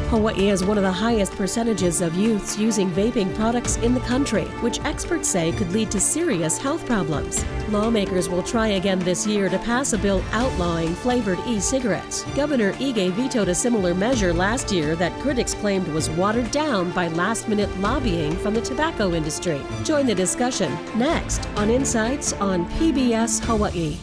Hawaii has one of the highest percentages of youths using vaping products in the country, which experts say could lead to serious health problems. Lawmakers will try again this year to pass a bill outlawing flavored e-cigarettes. Governor Ige vetoed a similar measure last year that critics claimed was watered down by last-minute lobbying from the tobacco industry. Join the discussion next on Insights on PBS Hawaii.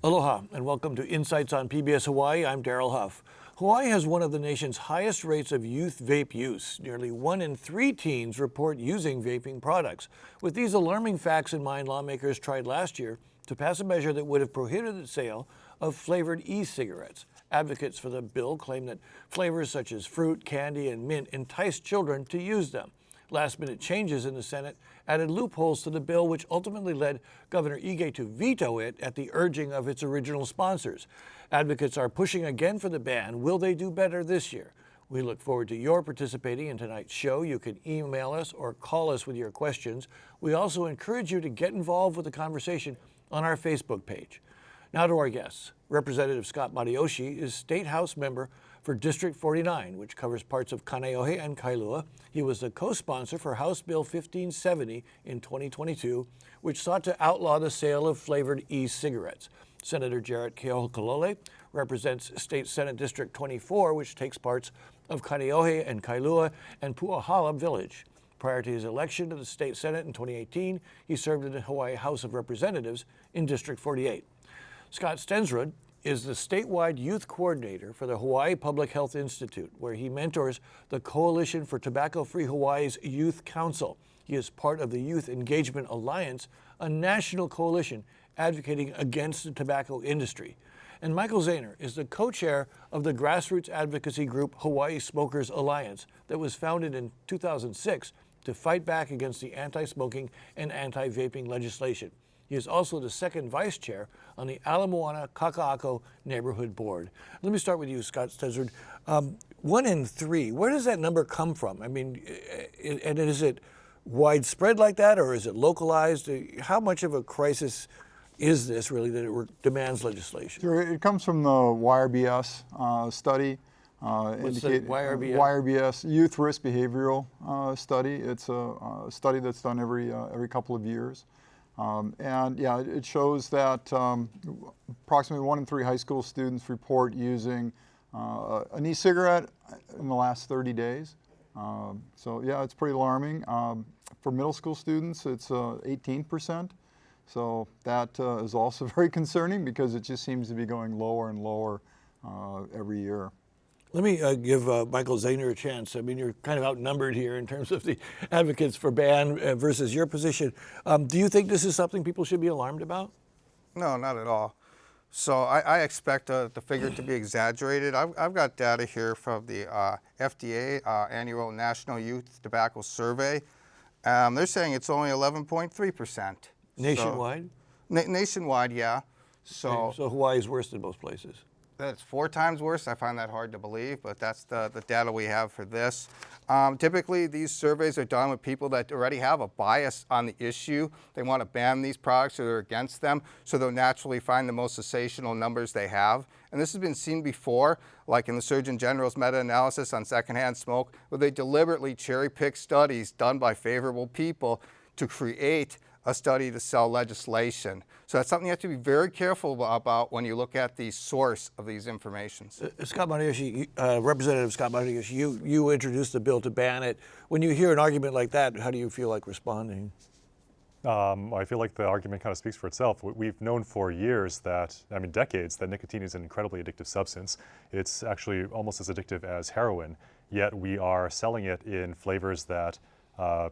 Aloha and welcome to Insights on PBS Hawaii. I'm Daryl Huff. Hawaii has one of the nation's highest rates of youth vape use. Nearly 1 in 3 teens report using vaping products. With these alarming facts in mind, lawmakers tried last year to pass a measure that would have prohibited the sale of flavored e-cigarettes. Advocates for the bill claim that flavors such as fruit, candy, and mint entice children to use them. Last-minute changes in the Senate added loopholes to the bill, which ultimately led Governor Ige to veto it at the urging of its original sponsors. Advocates are pushing again for the ban. Will they do better this year? We look forward to your participating in tonight's show. You can email us or call us with your questions. We also encourage you to get involved with the conversation on our Facebook page. Now to our guests. Representative Scott Matioshi is State House member for District 49, which covers parts of Kaneohe and Kailua. He was the co-sponsor for House Bill 1570 in 2022, which sought to outlaw the sale of flavored e-cigarettes. Senator Jarrett Keohakalole represents State Senate District 24, which takes parts of Kaneohe and Kailua and Pu'ahala Village. Prior to his election to the State Senate in 2018, he served in the Hawaii House of Representatives in District 48. Scott Stensrud is the statewide youth coordinator for the Hawaii Public Health Institute, where he mentors the Coalition for Tobacco-Free Hawaii's Youth Council. He is part of the Youth Engagement Alliance, a national coalition advocating against the tobacco industry. And Michael Zahner is the co-chair of the grassroots advocacy group Hawaii Smokers Alliance that was founded in 2006 to fight back against the anti-smoking and anti-vaping legislation. He is also the second vice chair on the Ala Moana Kaka'ako Neighborhood Board. Let me start with you, Scott Stensrud. 1 in 3, where does that number come from? I mean, and is it widespread like that, or is it localized? How much of a crisis is this really that it demands legislation? Sure, it comes from the YRBS study. What's the YRBS? YRBS, Youth Risk Behavioral Study. It's a study that's done every couple of years. And yeah, it shows that approximately 1 in 3 high school students report using an e-cigarette in the last 30 days. So yeah, it's pretty alarming. For middle school students, it's 18%. So that is also very concerning because it just seems to be going lower and lower every year. Let me give Michael Zahner a chance. I mean, you're kind of outnumbered here in terms of the advocates for ban versus your position. Do you think this is something people should be alarmed about? No, not at all. So I expect the figure to be exaggerated. I've got data here from the FDA Annual National Youth Tobacco Survey. They're saying it's only 11.3%. Nationwide? So, nationwide, yeah. So Hawaii is worse than most places. That's 4 times worse. I find that hard to believe, but that's the data we have for this. Typically, these surveys are done with people that already have a bias on the issue. They want to ban these products or they're against them, so they'll naturally find the most sensational numbers they have. And this has been seen before, like in the Surgeon General's meta-analysis on secondhand smoke, where they deliberately cherry-pick studies done by favorable people to create a study to sell legislation. So that's something you have to be very careful about when you look at the source of these informations. Scott Matioshi, Representative Scott Matioshi, you introduced the bill to ban it. When you hear an argument like that, how do you feel like responding? I feel like the argument kind of speaks for itself. We've known for years that, decades, that nicotine is an incredibly addictive substance. It's actually almost as addictive as heroin, yet we are selling it in flavors that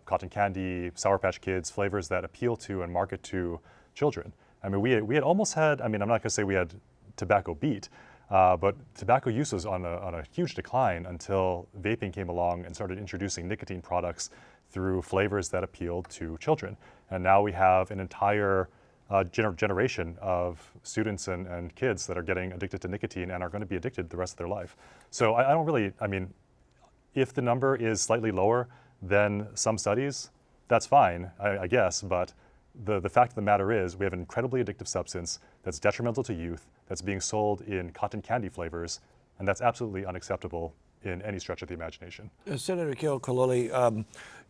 cotton candy, Sour Patch Kids, flavors that appeal to and market to children. I mean, we had almost had, I'm not gonna say we had tobacco beat, but tobacco use was on a huge decline until vaping came along and started introducing nicotine products through flavors that appealed to children. And now we have an entire generation of students and kids that are getting addicted to nicotine and are gonna be addicted the rest of their life. So I don't really, if the number is slightly lower than some studies, that's fine, I guess, but the fact of the matter is we have an incredibly addictive substance that's detrimental to youth, that's being sold in cotton candy flavors, and that's absolutely unacceptable in any stretch of the imagination. Senator Keokalole,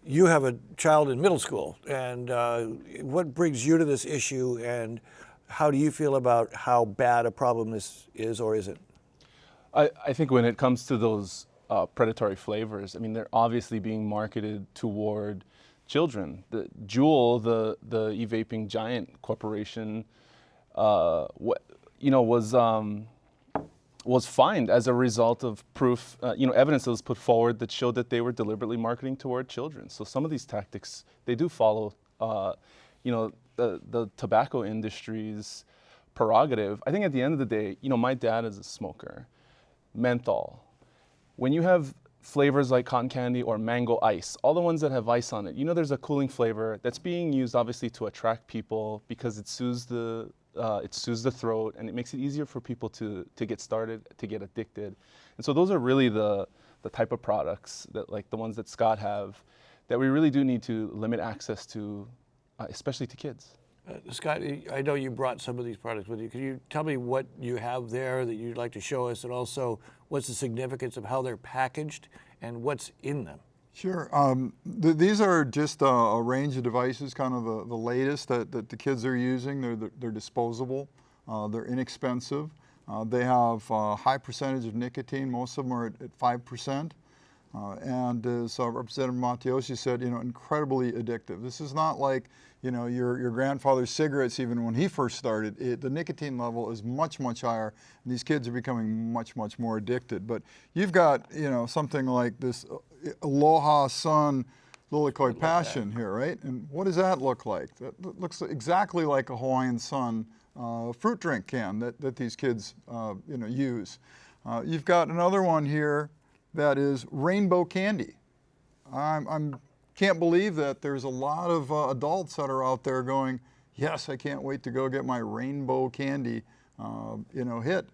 you have a child in middle school, and what brings you to this issue, and how do you feel about how bad a problem this is or isn't? I think when it comes to those predatory flavors, I mean, they're obviously being marketed toward children. The Juul, the e-vaping giant corporation, was fined as a result of proof, evidence that was put forward that showed that they were deliberately marketing toward children. So some of these tactics, they do follow, the tobacco industry's prerogative. I think at the end of the day, my dad is a smoker. Menthol. When you have flavors like cotton candy or mango ice, all the ones that have ice on it, there's a cooling flavor that's being used obviously to attract people because it soothes the throat and it makes it easier for people to get started, to get addicted. And so those are really the type of products that, like the ones that Scott have, that we really do need to limit access to, especially to kids. Scott, I know you brought some of these products with you. Can you tell me what you have there that you'd like to show us, and also what's the significance of how they're packaged and what's in them? Sure. These are just a range of devices, kind of the latest that the kids are using. They're disposable. They're inexpensive. They have a high percentage of nicotine. Most of them are at 5%. And as Representative Matiosi said, incredibly addictive. This is not like, your grandfather's cigarettes, even when he first started. The nicotine level is much, much higher, and these kids are becoming much, much more addicted. But you've got, something like this Aloha Sun Lilikoi Passion here, right? And what does that look like? That looks exactly like a Hawaiian Sun fruit drink can that these kids, use. You've got another one here that is rainbow candy. I can't believe that there's a lot of adults that are out there going, yes, I can't wait to go get my rainbow candy, hit.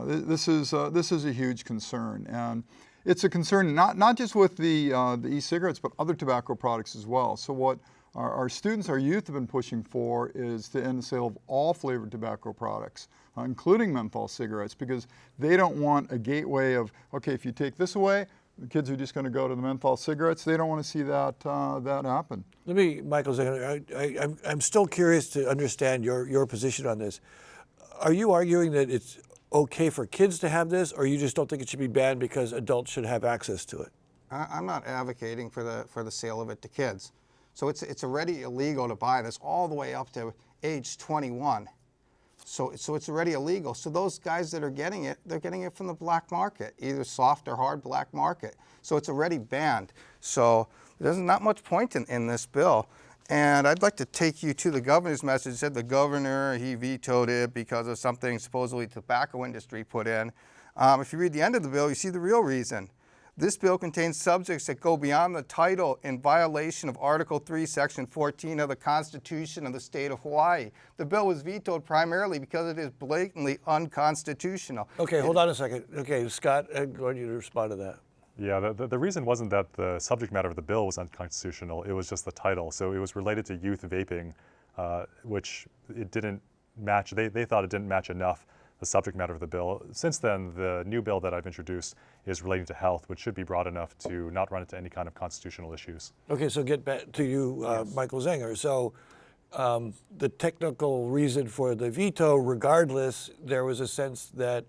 This is a huge concern, and it's a concern not just with the e-cigarettes, but other tobacco products as well. So what our students, our youth have been pushing for is to end the sale of all flavored tobacco products, including menthol cigarettes, because they don't want a gateway of, okay, if you take this away, the kids are just going to go to the menthol cigarettes. They don't want to see that happen. Let me, Michael, I'm still curious to understand your position on this. Are you arguing that it's okay for kids to have this, or you just don't think it should be banned because adults should have access to it? I'm not advocating for the sale of it to kids. So it's already illegal to buy this all the way up to age 21. So it's already illegal. So those guys that are getting it, they're getting it from the black market, either soft or hard black market. So it's already banned. So there's not much point in this bill. And I'd like to take you to the governor's message. It said the governor, he vetoed it because of something supposedly the tobacco industry put in. If you read the end of the bill, you see the real reason. This bill contains subjects that go beyond the title in violation of Article 3, Section 14 of the Constitution of the State of Hawaii. The bill was vetoed primarily because it is blatantly unconstitutional. Okay, hold on a second. Okay, Scott, I want you to respond to that. Yeah, the reason wasn't that the subject matter of the bill was unconstitutional, it was just the title. So it was related to youth vaping, which it didn't match, they thought it didn't match enough the subject matter of the bill. Since then, the new bill that I've introduced is relating to health, which should be broad enough to not run into any kind of constitutional issues. Okay, so get back to you, yes. Michael Zenger. So the technical reason for the veto, regardless, there was a sense that,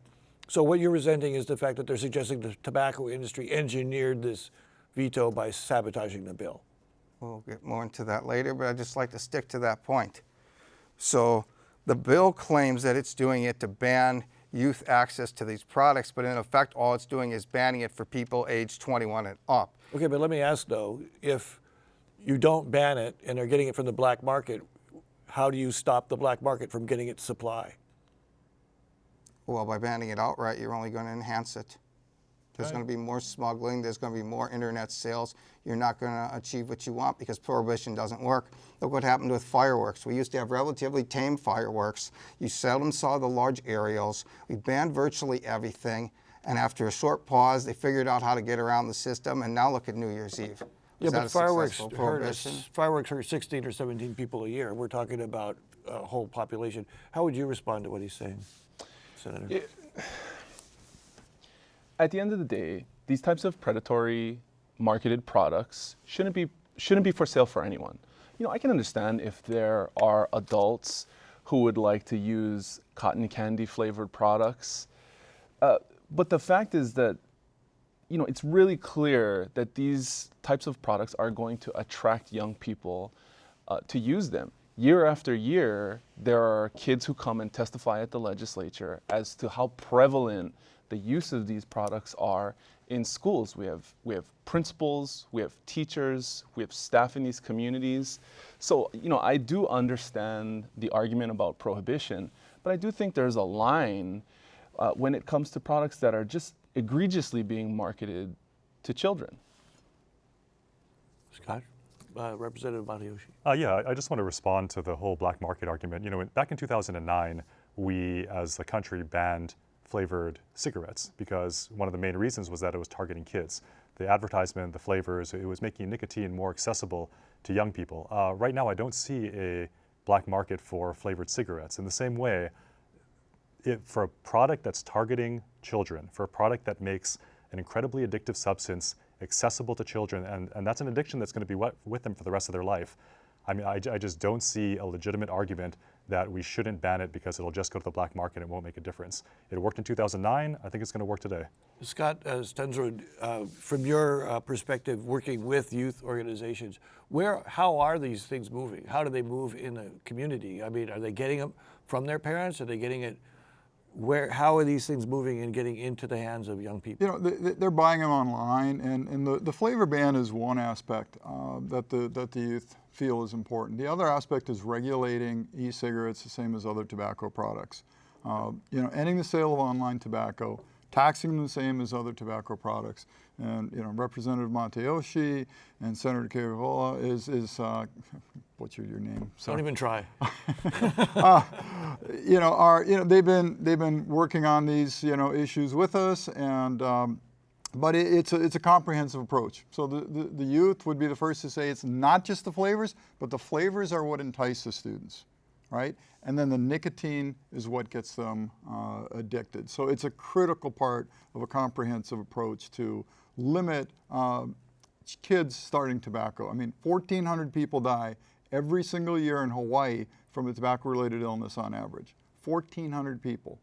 so what you're resenting is the fact that they're suggesting the tobacco industry engineered this veto by sabotaging the bill. We'll get more into that later, but I'd just like to stick to that point. So the bill claims that it's doing it to ban youth access to these products, but in effect, all it's doing is banning it for people aged 21 and up. Okay, but let me ask though, if you don't ban it and are getting it from the black market, how do you stop the black market from getting its supply? Well, by banning it outright, you're only going to enhance it. There's going to be more smuggling. There's going to be more internet sales. You're not going to achieve what you want because prohibition doesn't work. Look what happened with fireworks. We used to have relatively tame fireworks. You seldom saw the large aerials. We banned virtually everything. And after a short pause, they figured out how to get around the system, and now look at New Year's Eve. Yeah, Is that but a fireworks successful hurt prohibition? us. Fireworks hurt 16 or 17 people a year. We're talking about a whole population. How would you respond to what he's saying, Senator? At the end of the day, these types of predatory marketed products shouldn't be for sale for anyone. You know, I can understand if there are adults who would like to use cotton candy flavored products, but the fact is that, you know, it's really clear that these types of products are going to attract young people to use them. Year after year, there are kids who come and testify at the legislature as to how prevalent the use of these products are in schools. We have principals, we have teachers, we have staff in these communities. So, you know, I do understand the argument about prohibition, but I do think there's a line when it comes to products that are just egregiously being marketed to children. Scott? Representative Matayoshi. Yeah, I just want to respond to the whole black market argument. You know, back in 2009, we as a country banned flavored cigarettes because one of the main reasons was that it was targeting kids. The advertisement, the flavors, it was making nicotine more accessible to young people. Right now, I don't see a black market for flavored cigarettes. In the same way, for a product that's targeting children, for a product that makes an incredibly addictive substance accessible to children, and that's an addiction that's going to be with them for the rest of their life. I mean, I just don't see a legitimate argument that we shouldn't ban it because it'll just go to the black market and it won't make a difference. It worked in 2009. I think it's going to work today. Scott Stensrud, from your perspective, working with youth organizations, how are these things moving? How do they move in the community? I mean, are they getting them from their parents? Are they getting it? How are these things moving and getting into the hands of young people? You know, they're buying them online, and the flavor ban is one aspect that the youth feel is important. The other aspect is regulating e-cigarettes the same as other tobacco products. You know, ending the sale of online tobacco, taxing them the same as other tobacco products. And, you know, Representative Matayoshi and Senator Kerehola is what's your name? Don't even try. They've been working on these, you know, issues with us, and but it's a comprehensive approach. So the youth would be the first to say it's not just the flavors, but the flavors are what entice the students, right? And then the nicotine is what gets them addicted. So it's a critical part of a comprehensive approach to limit kids starting tobacco. I mean, 1,400 people die every single year in Hawaii from a tobacco-related illness on average. 1,400 people.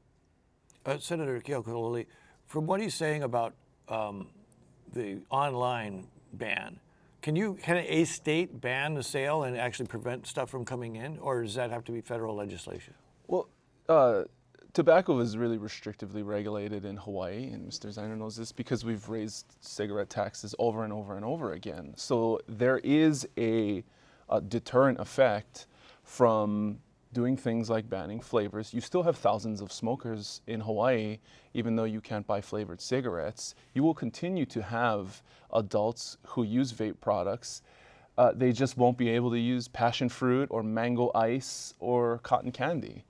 Senator Keokaloli, from what he's saying about the online ban, can a state ban the sale and actually prevent stuff from coming in, or does that have to be federal legislation? Well, tobacco is really restrictively regulated in Hawaii, and Mr. Zeiner knows this because we've raised cigarette taxes over and over and over again. So there is a deterrent effect from doing things like banning flavors. You still have thousands of smokers in Hawaii, even though you can't buy flavored cigarettes. You will continue to have adults who use vape products. They just won't be able to use passion fruit or mango ice or cotton candy.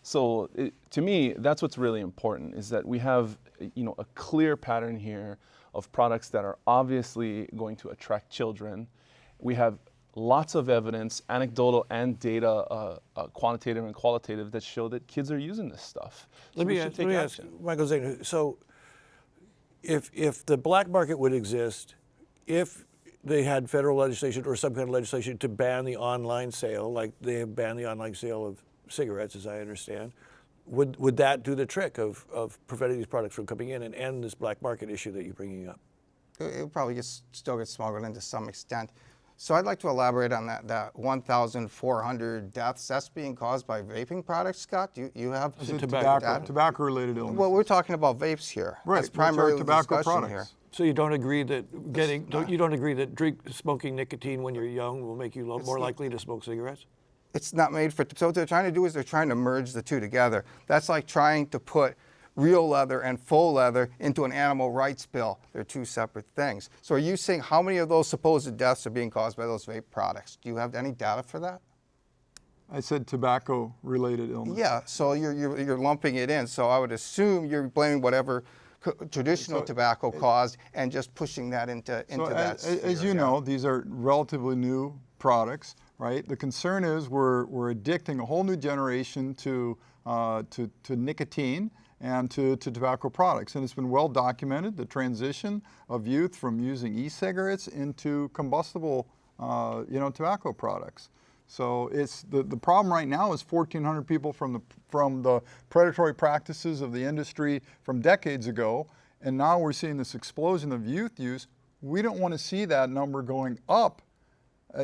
So to me, that's what's really important, is that we have, you know, a clear pattern here of products that are obviously going to attract children. We have lots of evidence, anecdotal and data, quantitative and qualitative, that show that kids are using this stuff. So Let me ask Michael Zeiner, so if the black market would exist, if they had federal legislation or some kind of legislation to ban the online sale, like they have banned the online sale of cigarettes, as I understand, would that do the trick of preventing these products from coming in and end this black market issue that you're bringing up? It would probably still get smuggled in to some extent. So I'd like to elaborate on that 1,400 deaths that's being caused by vaping products, Scott. You have tobacco-related illness. Well, we're talking about vapes here. Right, that's primarily tobacco discussion products. here. So you don't agree that you don't agree that smoking nicotine when you're young will make you more likely to smoke cigarettes? It's not made for. So what they're trying to do is they're trying to merge the two together. That's like trying to put real leather and faux leather into an animal rights bill. They're two separate things. So are you saying how many of those supposed deaths are being caused by those vape products? Do you have any data for that? I said tobacco-related illness. Yeah, so you're lumping it in. So I would assume you're blaming whatever traditional tobacco caused, and just pushing that into that sphere. As you know, these are relatively new products, right? The concern is we're addicting a whole new generation to nicotine and to tobacco products. And it's been well documented, the transition of youth from using e-cigarettes into combustible tobacco products. So it's the problem right now is 1,400 people from the predatory practices of the industry from decades ago, and now we're seeing this explosion of youth use. We don't want to see that number going up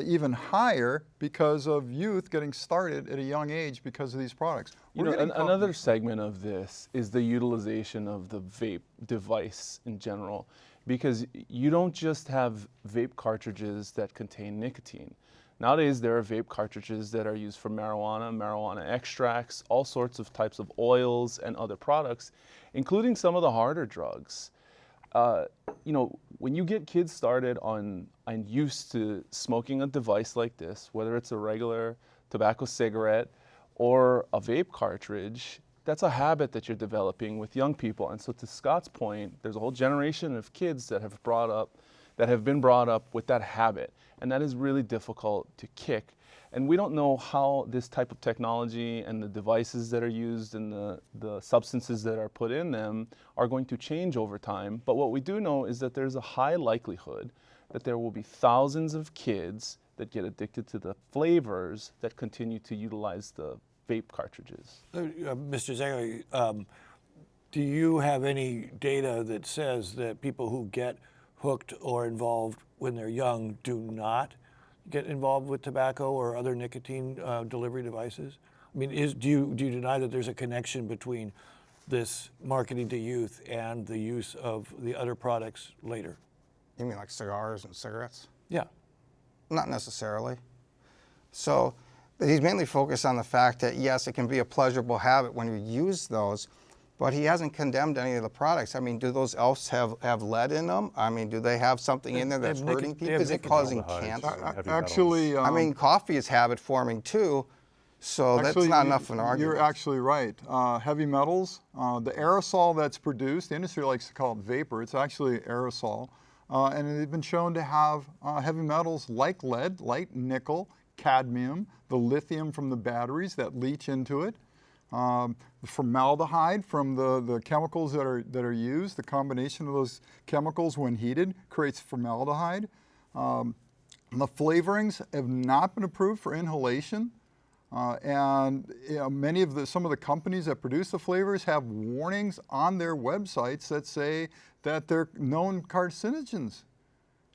even higher because of youth getting started at a young age because of these products. Another segment of this is the utilization of the vape device in general, because you don't just have vape cartridges that contain nicotine. Nowadays, there are vape cartridges that are used for marijuana extracts, all sorts of types of oils and other products, including some of the harder drugs. When you get kids started on and used to smoking a device like this, whether it's a regular tobacco cigarette or a vape cartridge, that's a habit that you're developing with young people. And so to Scott's point, there's a whole generation of kids that have been brought up with that habit. And that is really difficult to kick. And we don't know how this type of technology and the devices that are used and the substances that are put in them are going to change over time. But what we do know is that there's a high likelihood that there will be thousands of kids that get addicted to the flavors that continue to utilize the vape cartridges. Mr. Zangari, do you have any data that says that people who get hooked or involved when they're young do not get involved with tobacco or other nicotine delivery devices? I mean, do you deny that there's a connection between this marketing to youth and the use of the other products later? You mean like cigars and cigarettes? Yeah. Not necessarily. So he's mainly focused on the fact that, yes, it can be a pleasurable habit when you use those, but he hasn't condemned any of the products. I mean, do those elves have lead in them? I mean, do they have something in there that's hurting people? Is it causing cancer? Actually, I mean, coffee is habit forming too, so that's not enough of an argument. You're actually right. Heavy metals, the aerosol that's produced, the industry likes to call it vapor, it's actually aerosol, and they've been shown to have heavy metals like lead, like nickel, cadmium, the lithium from the batteries that leach into it. The formaldehyde from the chemicals that are used, the combination of those chemicals when heated creates formaldehyde. The flavorings have not been approved for inhalation, and some of the companies that produce the flavors have warnings on their websites that say that they're known carcinogens,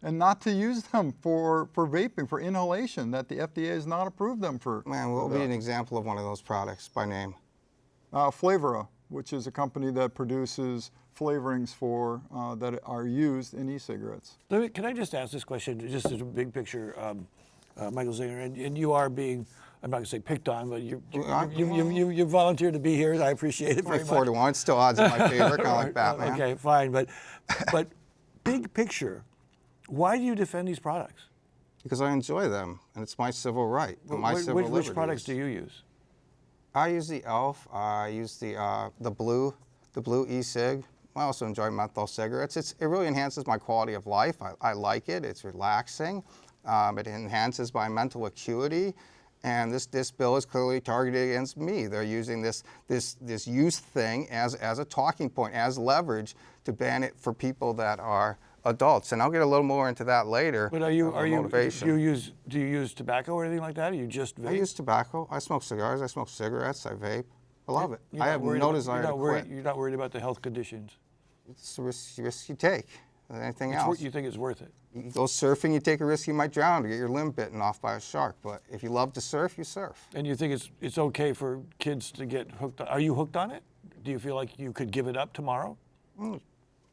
and not to use them for vaping, for inhalation, that the FDA has not approved them for. Man, what would be an example of one of those products by name? Flavora, which is a company that produces flavorings that are used in e-cigarettes. Can I just ask this question, just as a big picture, Michael Zinger, and you are being, I'm not going to say picked on, but you volunteered to be here, and I appreciate it very much. 4-1, it's still odds in my favor, kind of like Batman. Okay, fine, but big picture, why do you defend these products? Because I enjoy them, and it's my civil right, civil liberties. Which products do you use? I use the ELF. I use the blue e-cig. I also enjoy menthol cigarettes. It really enhances my quality of life. I like it. It's relaxing. It enhances my mental acuity. And this bill is clearly targeted against me. They're using this youth thing as a talking point, as leverage to ban it for people that are adults. And I'll get a little more into that later. But do you use tobacco or anything like that? Or you just vape? I use tobacco. I smoke cigars. I smoke cigarettes. I vape. I love it. I have no desire to quit. You're not worried about the health conditions? It's a risk you take. Anything else. You think it's worth it? You go surfing, you take a risk you might drown to get your limb bitten off by a shark. But if you love to surf, you surf. And you think it's okay for kids to get hooked on? Are you hooked on it? Do you feel like you could give it up tomorrow?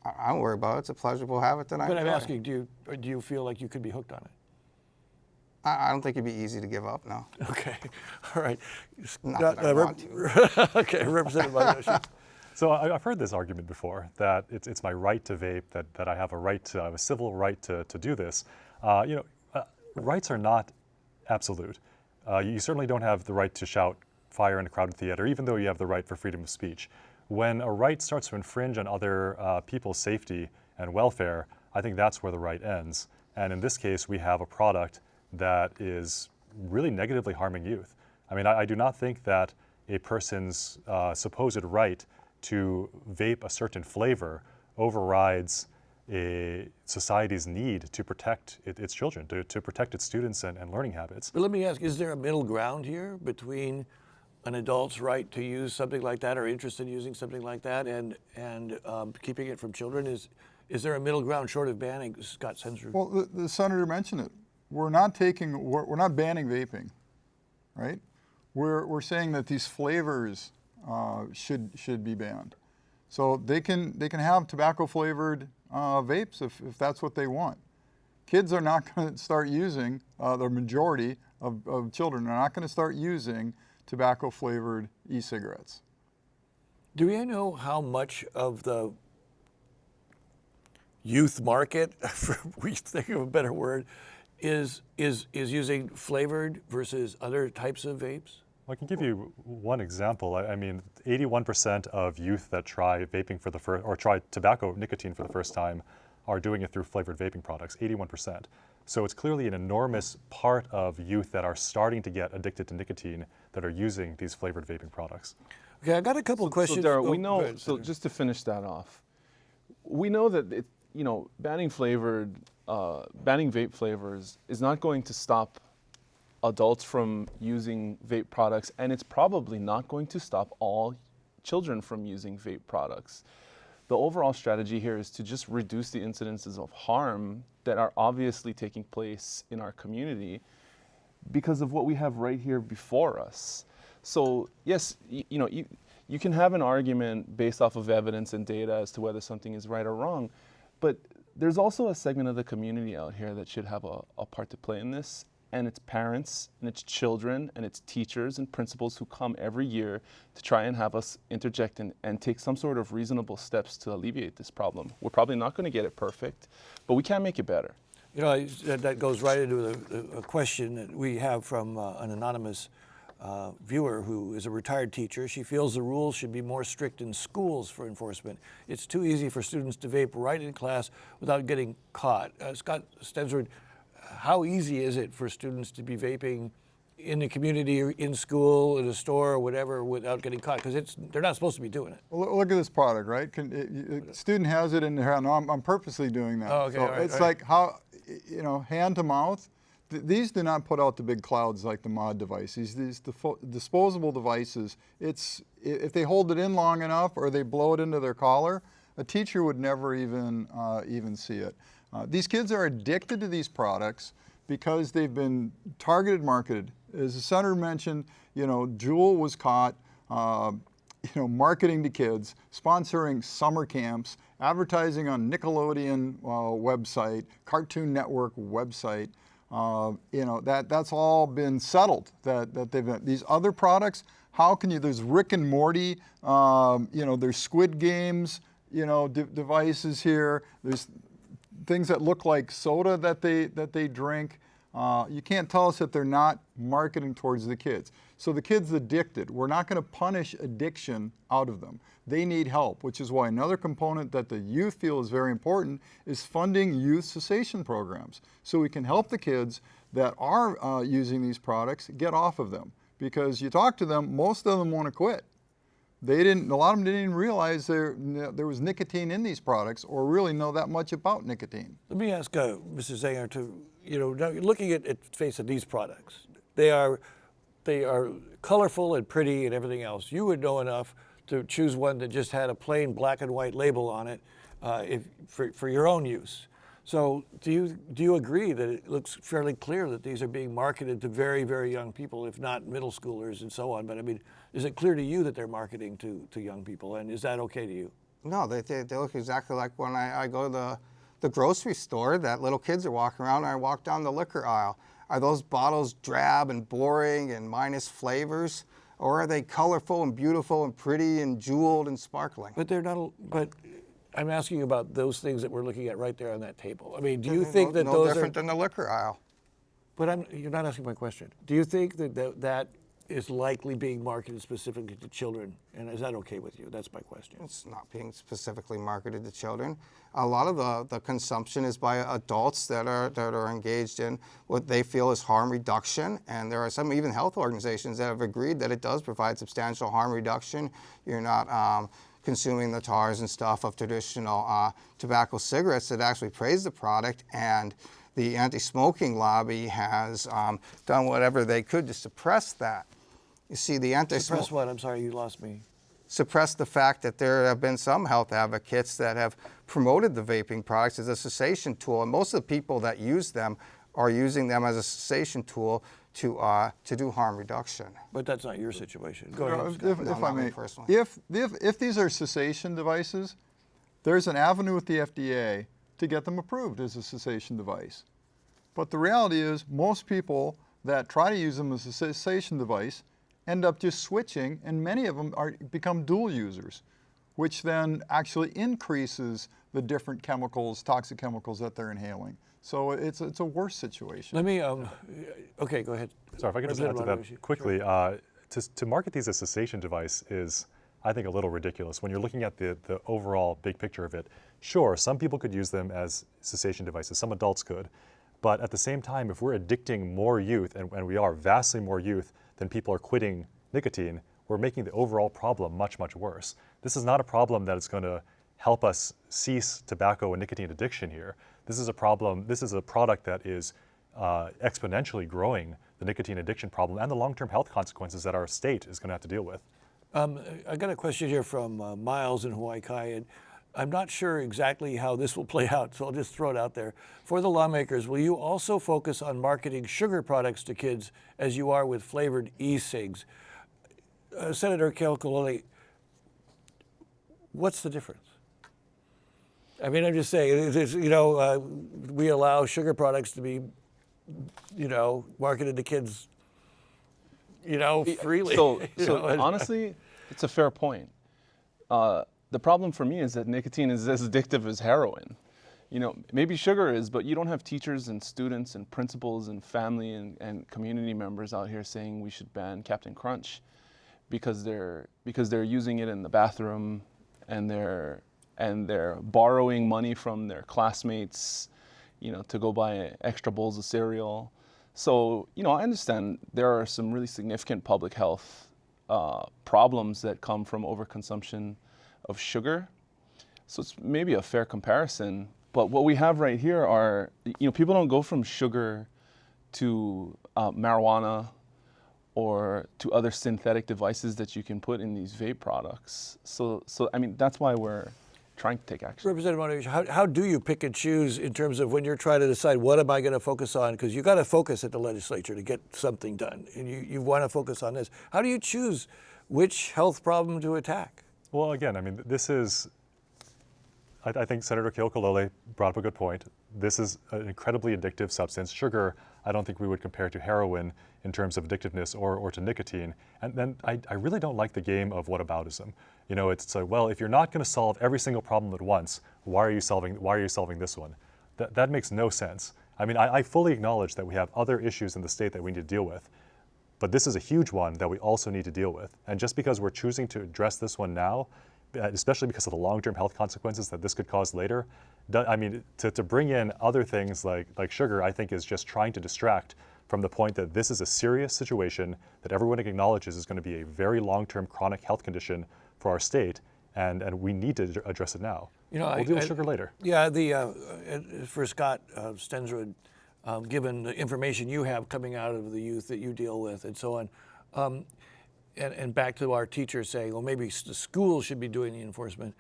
I don't worry about it. It's a pleasurable habit that I enjoy. But I'm asking, do you feel like you could be hooked on it? I don't think it'd be easy to give up, no. Okay, all right. Not that I want to. Okay, Representative Bogdanovich. So I've heard this argument before, that it's my right to vape, that I have a civil right to do this. Rights are not absolute. You certainly don't have the right to shout fire in a crowded theater, even though you have the right for freedom of speech. when a right starts to infringe on other people's safety and welfare, I think that's where the right ends. And in this case, we have a product that is really negatively harming youth. I mean, I do not think that a person's supposed right to vape a certain flavor overrides a society's need to protect its children, to protect its students and learning habits. But let me ask, is there a middle ground here between an adult's right to use something like that or interest in using something like that and keeping it from children? Is there a middle ground short of banning? Scott Senser. Well, the senator mentioned it. We're not banning vaping, right? We're saying that these flavors should be banned. So they can have tobacco flavored vapes if that's what they want. Kids are not going to start using, the majority of children are not going to start using tobacco flavored e-cigarettes. Do we know how much of the youth market, for we think of a better word, is using flavored versus other types of vapes? I can give you one example. I mean, 81% of youth that try vaping for the first, or try tobacco nicotine for the first time, are doing it through flavored vaping products. 81%. So it's clearly an enormous part of youth that are starting to get addicted to nicotine that are using these flavored vaping products. Okay, I got a couple of questions. So Darryl, Oh, we know. go ahead, So Senator. just to finish that off, we know that banning vape flavors is not going to stop adults from using vape products, and it's probably not going to stop all children from using vape products. The overall strategy here is to just reduce the incidences of harm that are obviously taking place in our community because of what we have right here before us. So yes, you can have an argument based off of evidence and data as to whether something is right or wrong, but there's also a segment of the community out here that should have a part to play in this, and it's parents, and it's children, and it's teachers and principals who come every year to try and have us interject and take some sort of reasonable steps to alleviate this problem. We're probably not going to get it perfect, but we can make it better. You know, that goes right into a question that we have from an anonymous viewer who is a retired teacher. She feels the rules should be more strict in schools for enforcement. It's too easy for students to vape right in class without getting caught. Scott Stensrud, how easy is it for students to be vaping in the community or in school, in a store or whatever without getting caught? Because they're not supposed to be doing it. Well, look at this product, right? A student has it in their hand. No, I'm purposely doing that. Oh, okay, so all right, it's all right. like how, hand to mouth. These do not put out the big clouds like the mod devices. These disposable devices, if they hold it in long enough or they blow it into their collar, a teacher would never even see it. These kids are addicted to these products because they've been targeted marketed. As the senator mentioned, Juul was caught, marketing to kids, sponsoring summer camps, advertising on Nickelodeon website, Cartoon Network website. That's all been settled. That they've been, these other products. How can you? There's Rick and Morty. There's Squid Games. Devices here. There's things that look like soda that they drink. You can't tell us that they're not marketing towards the kids. So the kid's addicted. We're not going to punish addiction out of them. They need help, which is why another component that the youth feel is very important is funding youth cessation programs. So we can help the kids that are using these products get off of them. Because you talk to them, most of them want to quit. A lot of them didn't even realize there was nicotine in these products or really know that much about nicotine. Let me ask Mr. Zanger now looking at face of these products, they are colorful and pretty and everything else. You would know enough to choose one that just had a plain black and white label on it for your own use. So do you agree that it looks fairly clear that these are being marketed to very, very young people, if not middle schoolers and so on? But I mean, is it clear to you that they're marketing to young people, and is that okay to you? No, they look exactly like when I go to the grocery store that little kids are walking around, and I walk down the liquor aisle. Are those bottles drab and boring and minus flavors? Or are they colorful and beautiful and pretty and jeweled and sparkling? But they're not. But I'm asking about those things that we're looking at right there on that table. I mean, do you think that no those different are? than the liquor aisle? But you're not asking my question. Do you think that is likely being marketed specifically to children? And is that okay with you? That's my question. It's not being specifically marketed to children. A lot of the consumption is by adults that are engaged in what they feel is harm reduction, and there are some even health organizations that have agreed that it does provide substantial harm reduction. You're not consuming the tars and stuff of traditional tobacco cigarettes that actually praise the product, and the anti-smoking lobby has done whatever they could to suppress that. You see, the Suppress what? I'm sorry, you lost me. suppress the fact that there have been some health advocates that have promoted the vaping products as a cessation tool, and most of the people that use them are using them as a cessation tool to do harm reduction. But that's not your situation. Go ahead, Scott. If No, I not me may, personally. if these are cessation devices, there's an avenue with the FDA to get them approved as a cessation device. But the reality is most people that try to use them as a cessation device end up just switching, and many of them become dual users, which then actually increases the different chemicals, toxic chemicals that they're inhaling. So it's a worse situation. Let me, okay, go ahead. Sorry, if I could just add to that quickly. To market these as a cessation device is, I think, a little ridiculous. When you're looking at the overall big picture of it, sure, some people could use them as cessation devices, some adults could, but at the same time, if we're addicting more youth, and we are vastly more youth than people are quitting nicotine, we're making the overall problem much, much worse. This is not a problem that is going to help us cease tobacco and nicotine addiction here. This is a problem, this is a product that is exponentially growing the nicotine addiction problem and the long-term health consequences that our state is going to have to deal with. I got a question here from Miles in Hawaii, and I'm not sure exactly how this will play out, so I'll just throw it out there. For the lawmakers, will you also focus on marketing sugar products to kids as you are with flavored e-cigs? Senator Keokalole, what's the difference? I mean, I'm just saying, we allow sugar products to be, marketed to kids, freely. So honestly, it's a fair point. The problem for me is that nicotine is as addictive as heroin. Maybe sugar is, but you don't have teachers and students and principals and family and community members out here saying we should ban Captain Crunch because they're using it in the bathroom and they're borrowing money from their classmates, to go buy extra bowls of cereal. So, I understand there are some really significant public health problems that come from overconsumption of sugar. So it's maybe a fair comparison. But what we have right here are, people don't go from sugar to marijuana or to other synthetic devices that you can put in these vape products. So I mean, that's why we're trying to take action. Representative Montoya, how do you pick and choose in terms of when you're trying to decide what am I going to focus on? Because you got to focus at the legislature to get something done, and you want to focus on this. How do you choose which health problem to attack? Well, again, I mean, this is, I think Senator Keokalole brought up a good point. This is an incredibly addictive substance. Sugar, I don't think we would compare to heroin in terms of addictiveness or to nicotine. And then I really don't like the game of whataboutism. It's like, well, if you're not going to solve every single problem at once, why are you solving this one? That makes no sense. I mean, I fully acknowledge that we have other issues in the state that we need to deal with, but this is a huge one that we also need to deal with. And just because we're choosing to address this one now, especially because of the long-term health consequences that this could cause later, I mean, to bring in other things like sugar, I think is just trying to distract from the point that this is a serious situation that everyone acknowledges is going to be a very long-term chronic health condition for our state, and we need to address it now. We'll deal with sugar later. Yeah, for Scott Stensrud, given the information you have coming out of the youth that you deal with and so on, and back to our teachers saying, well, maybe the school should be doing the enforcement.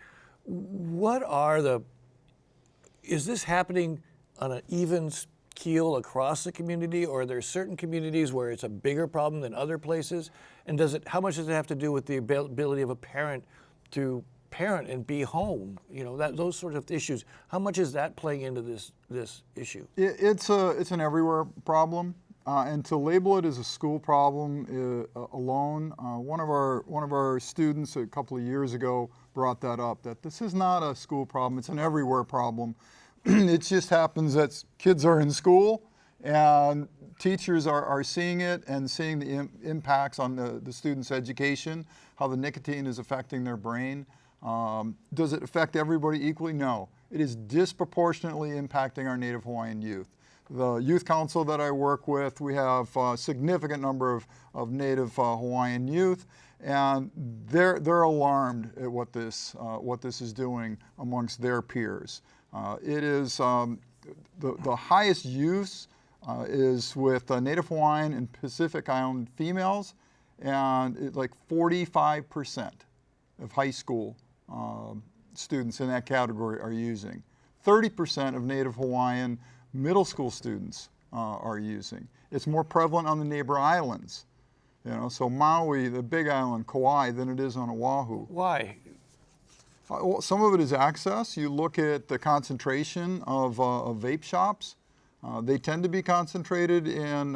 Is this happening on an even keel across the community, or are there certain communities where it's a bigger problem than other places? And how much does it have to do with the ability of a parent to parent and be home? Those sort of issues. How much is that playing into this issue? It's an everywhere problem, and to label it as a school problem alone, one of our students a couple of years ago brought that up, that this is not a school problem, it's an everywhere problem. It just happens that kids are in school And teachers are seeing it and seeing the impacts on the students' education, how the nicotine is affecting their brain. Does it affect everybody equally? No. It is disproportionately impacting our Native Hawaiian youth. The youth council that I work with, we have a significant number of Native Hawaiian youth, and they're alarmed at what this is doing amongst their peers. It is the highest use is with Native Hawaiian and Pacific Island females, and like 45% of high school students in that category are using. 30% of Native Hawaiian middle school students are using. It's more prevalent on the neighbor islands. You know, so Maui, the Big Island, Kauai, than it is on Oahu. Why? Well, some of it is access. You look at the concentration of vape shops. They tend to be concentrated in,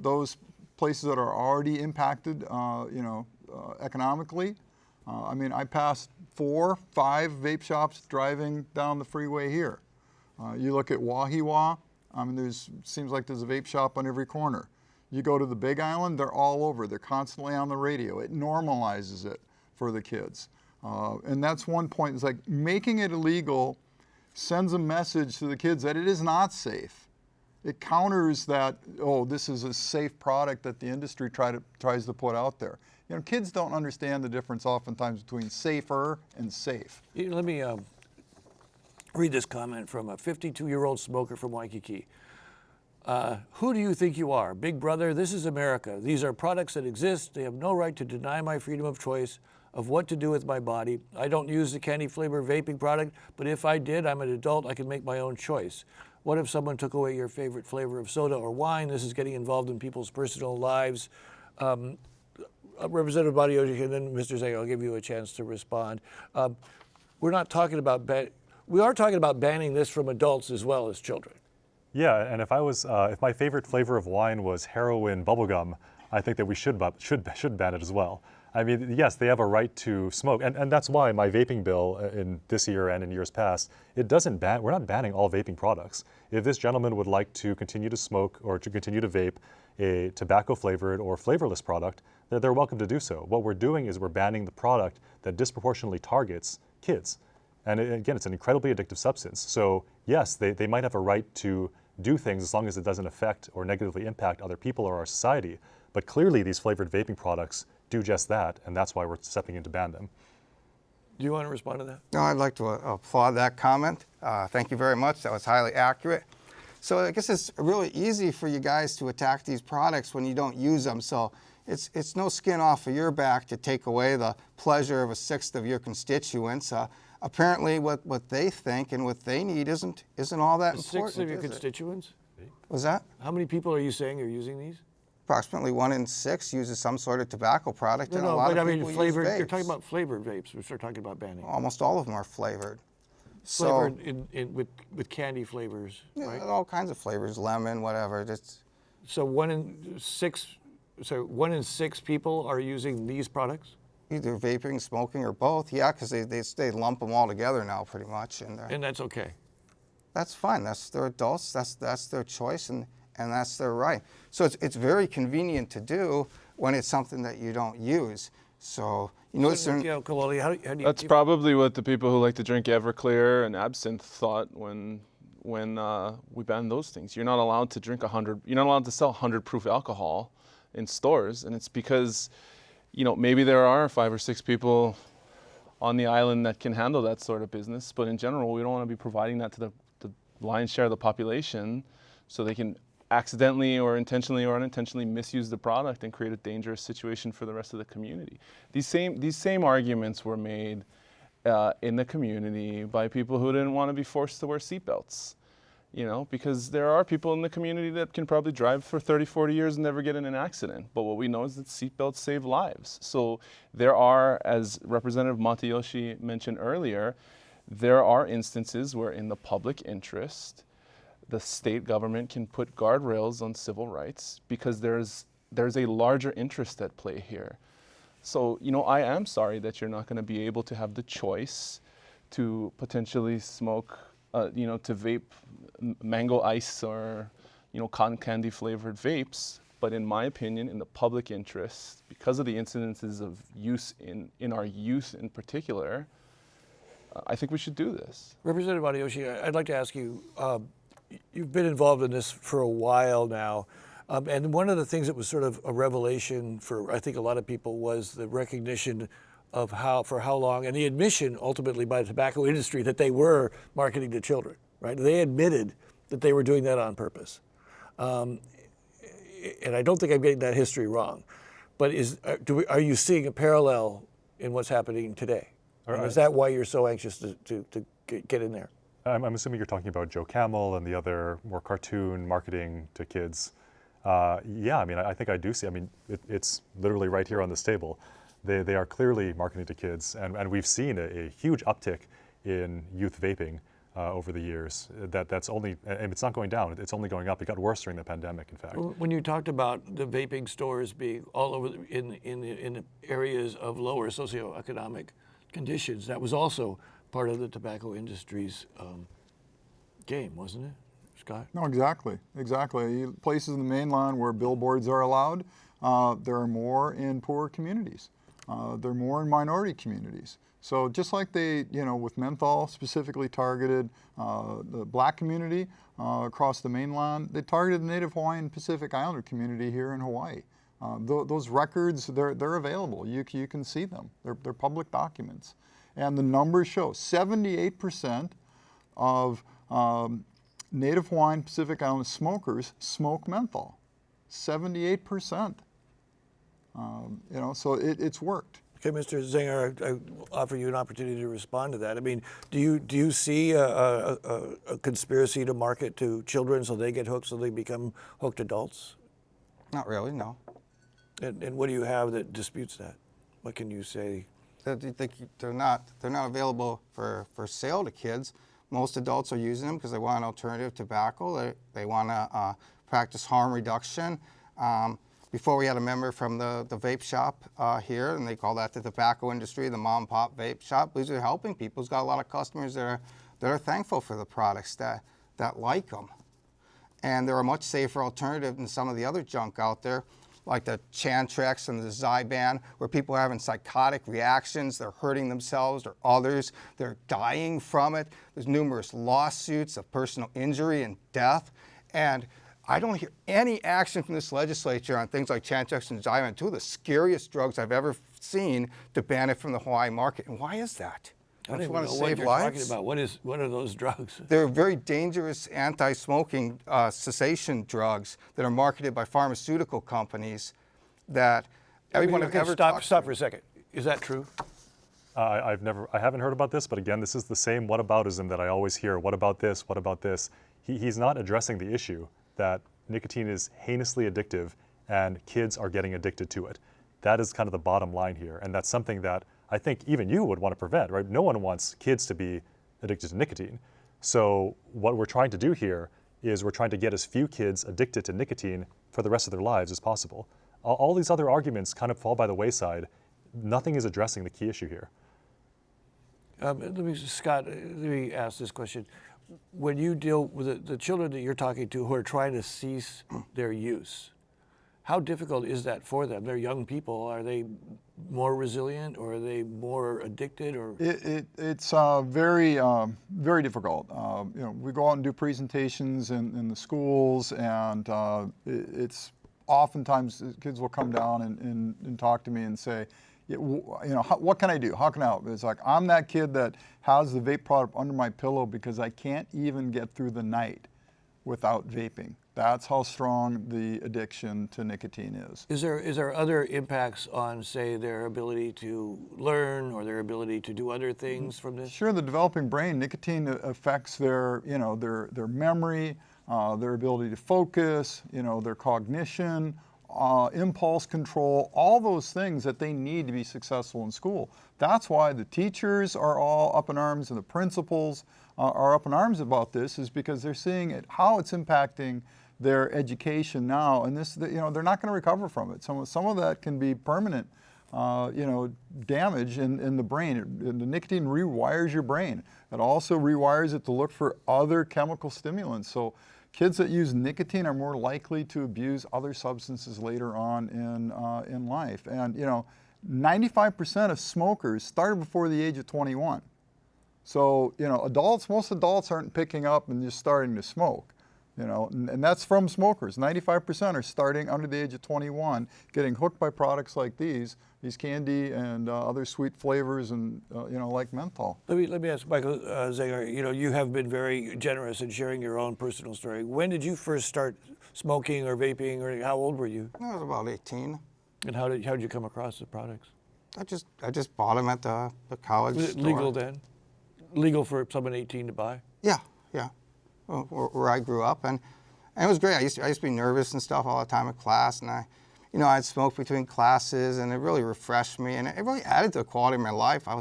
those places that are already impacted, economically. I mean, I passed 4, 5 vape shops driving down the freeway here. You look at Wahiwa, I mean, seems like there's a vape shop on every corner. You go to the Big Island, they're all over. They're constantly on the radio. It normalizes it for the kids. And that's one point. It's like making it illegal sends a message to the kids that it is not safe. It counters that, oh, this is a safe product that the industry tries to put out there. You know, kids don't understand the difference oftentimes between safer and safe. Let me read this comment from a 52-year-old smoker from Waikiki. Who do you think you are? Big brother, this is America. These are products that exist. They have no right to deny my freedom of choice of what to do with my body. I don't use the candy flavor vaping product, but if I did, I'm an adult, I can make my own choice. What if someone took away your favorite flavor of soda or wine? This is getting involved in people's personal lives. Representative Badioji, and then Mr. Zhang, I'll give you a chance to respond. We're not talking about, we are talking about banning this from adults as well as children. Yeah, and if my favorite flavor of wine was heroin bubblegum, I think that we should ban it as well. I mean, yes, they have a right to smoke, and that's why my vaping bill in this year and in years past, it doesn't ban, we're not banning all vaping products. If this gentleman would like to continue to smoke or to continue to vape a tobacco-flavored or flavorless product, they're welcome to do so. What we're doing is we're banning the product that disproportionately targets kids. And again, it's an incredibly addictive substance. So yes, they might have a right to do things as long as it doesn't affect or negatively impact other people or our society. But clearly these flavored vaping products do just that, and that's why we're stepping in to ban them. Do you want to respond to that? No, I'd like to applaud that comment. Thank you very much. That was highly accurate. So I guess it's really easy for you guys to attack these products when you don't use them. So it's no skin off of your back to take away the pleasure of a sixth of your constituents. Apparently what they think and what they need isn't all that important. A sixth of your constituents? Was that? How many people are you saying are using these? Approximately 1 in 6 uses some sort of tobacco product, and a No, lot but of I mean people flavored. use vapes. You're talking about flavored vapes, which they're talking about banning. Almost all of them are flavored. Flavored with candy flavors, Yeah, right? all kinds of flavors, lemon, whatever. So 1 in 6. So 1 in 6 people are using these products. Either vaping, smoking, or both. Yeah, because they lump them all together now, pretty much, and that's okay. that's fine. That's their adults. That's their choice, and that's their right. So it's very convenient to do when it's something that you don't use. So you know, Kaloli, how do you? That's probably what the people who like to drink Everclear and absinthe thought when we banned those things. You're not allowed to drink 100. You're not allowed to sell 100 proof alcohol in stores, and it's because, you know, maybe there are 5 or 6 people on the island that can handle that sort of business, but in general, we don't want to be providing that to the lion's share of the population, so they can accidentally or intentionally or unintentionally misuse the product and create a dangerous situation for the rest of the community. These same arguments were made in the community by people who didn't want to be forced to wear seatbelts, you know, because there are people in the community that can probably drive for 30, 40 years and never get in an accident. But what we know is that seatbelts save lives. So there are, as Representative Matayoshi mentioned earlier, there are instances where in the public interest, the state government can put guardrails on civil rights because there's a larger interest at play here. So, you know, I am sorry that you're not going to be able to have the choice to potentially smoke to vape mango ice or, cotton candy flavored vapes. But in my opinion, in the public interest, because of the incidences of use in our youth in particular, I think we should do this. Representative Adiyoshi, I'd like to ask you, you've been involved in this for a while now, and one of the things that was sort of a revelation for, I think, a lot of people was the recognition of for how long, and the admission ultimately by the tobacco industry that they were marketing to children, right? They admitted that they were doing that on purpose. And I don't think I'm getting that history wrong, but are you seeing a parallel in what's happening today? And is that why you're so anxious to get in there? I'm assuming you're talking about Joe Camel and the other more cartoon marketing to kids. Yeah, I mean, I think I do see. I mean, it's literally right here on this table. They are clearly marketing to kids, and we've seen a huge uptick in youth vaping over the years. That's only, and it's not going down. It's only going up. It got worse during the pandemic, in fact. When you talked about the vaping stores being all over in areas of lower socioeconomic conditions, that was also part of the tobacco industry's game, wasn't it, Scott? No, exactly. Places in the mainland where billboards are allowed, there are more in poor communities. There are more in minority communities. So just like they, with menthol specifically targeted the black community across the mainland, they targeted the Native Hawaiian Pacific Islander community here in Hawaii. Those records, they're available. You can see them. They're public documents. And the numbers show 78% of Native Hawaiian Pacific Islander smokers smoke menthol. 78%. So it's worked. Okay, Mr. Zenger, I offer you an opportunity to respond to that. I mean, do you see a conspiracy to market to children so they get hooked, so they become hooked adults? Not really, no. And what do you have that disputes that? What can you say? They're not available for sale to kids. Most adults are using them because they want an alternative to tobacco. They want to practice harm reduction. Before we had a member from the vape shop here, and they call that the tobacco industry, the mom and pop vape shop. These are helping people. He's got a lot of customers that are thankful for the products, that like them. And they're a much safer alternative than some of the other junk out there, like the Chantrex and the Zyban, where people are having psychotic reactions, they're hurting themselves or others, they're dying from it. There's numerous lawsuits of personal injury and death. And I don't hear any action from this legislature on things like Chantrex and Zyban, two of the scariest drugs I've ever seen, to ban it from the Hawaii market. And why is that? I don't even want know to what save you're lives? talking about. What are those drugs? They're very dangerous anti-smoking cessation drugs that are marketed by pharmaceutical companies that everyone has ever talked Stop to. for a second. Is that true? I haven't heard about this, but again, this is the same whataboutism that I always hear. What about this? What about this? He's not addressing the issue that nicotine is heinously addictive and kids are getting addicted to it. That is kind of the bottom line here, and that's something that I think even you would want to prevent, right? No one wants kids to be addicted to nicotine. So what we're trying to do here is we're trying to get as few kids addicted to nicotine for the rest of their lives as possible. All these other arguments kind of fall by the wayside. Nothing is addressing the key issue here. Scott, let me ask this question. When you deal with the children that you're talking to who are trying to cease their use, how difficult is that for them? They're young people. Are they more resilient, or are they more addicted? Or it's very very difficult. We go out and do presentations in the schools, and it's oftentimes kids will come down and talk to me and say, what can I do? How can I help? It's like, I'm that kid that has the vape product under my pillow because I can't even get through the night without vaping. That's how strong the addiction to nicotine is. Is there other impacts on, say, their ability to learn or their ability to do other things from this? Sure, the developing brain, nicotine affects their memory, their ability to focus, their cognition, impulse control, all those things that they need to be successful in school. That's why the teachers are all up in arms and the principals are up in arms about this, is because they're seeing how it's impacting their education now, and they're not going to recover from it. Some of that can be permanent damage in the brain. The nicotine rewires your brain. It also rewires it to look for other chemical stimulants. So kids that use nicotine are more likely to abuse other substances later on in life. And 95% of smokers started before the age of 21. So most adults aren't picking up and just starting to smoke. And that's from smokers. 95% are starting under the age of 21, getting hooked by products like these candy and other sweet flavors, and like menthol. Let me ask Michael Zenger. You have been very generous in sharing your own personal story. When did you first start smoking or vaping, or how old were you? I was about 18. And how did you come across the products? I just bought them at the college Was it store. legal then? Legal for someone 18 to buy? Yeah. Where I grew up, and it was great. I used to be nervous and stuff all the time in class, and I'd smoke between classes, and it really refreshed me, and it really added to the quality of my life. I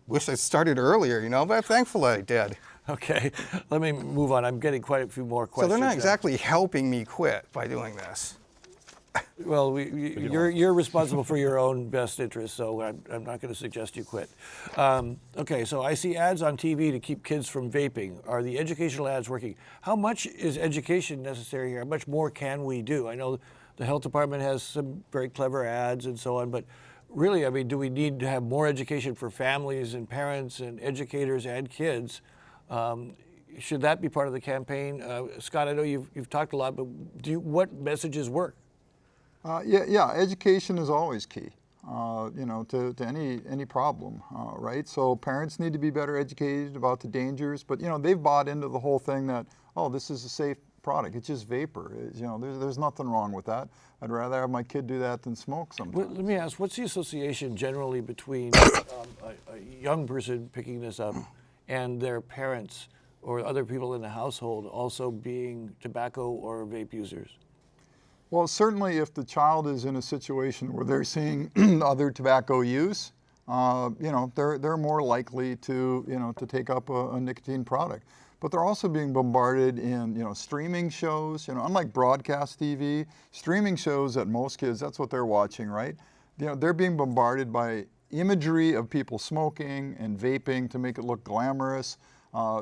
wish I started earlier, but thankfully I did. Okay, let me move on. I'm getting quite a few more So questions. they're not now. exactly helping me quit by doing this. Well, you're responsible for your own best interest, so I'm not going to suggest you quit. Okay, so I see ads on TV to keep kids from vaping. Are the educational ads working? How much is education necessary here? How much more can we do? I know the health department has some very clever ads and so on, but really, do we need to have more education for families and parents and educators and kids? Should that be part of the campaign? Scott, I know you've talked a lot, but what messages work? Education is always key, to any problem, right? So parents need to be better educated about the dangers, but they've bought into the whole thing that, oh, this is a safe product. It's just vapor. There's nothing wrong with that. I'd rather have my kid do that than smoke sometimes. Let me ask, what's the association generally between a young person picking this up and their parents or other people in the household also being tobacco or vape users? Well, certainly if the child is in a situation where they're seeing other tobacco use, they're more likely to take up a nicotine product. But they're also being bombarded in streaming shows. Unlike broadcast TV, streaming shows that most kids, that's what they're watching, right? They're being bombarded by imagery of people smoking and vaping to make it look glamorous.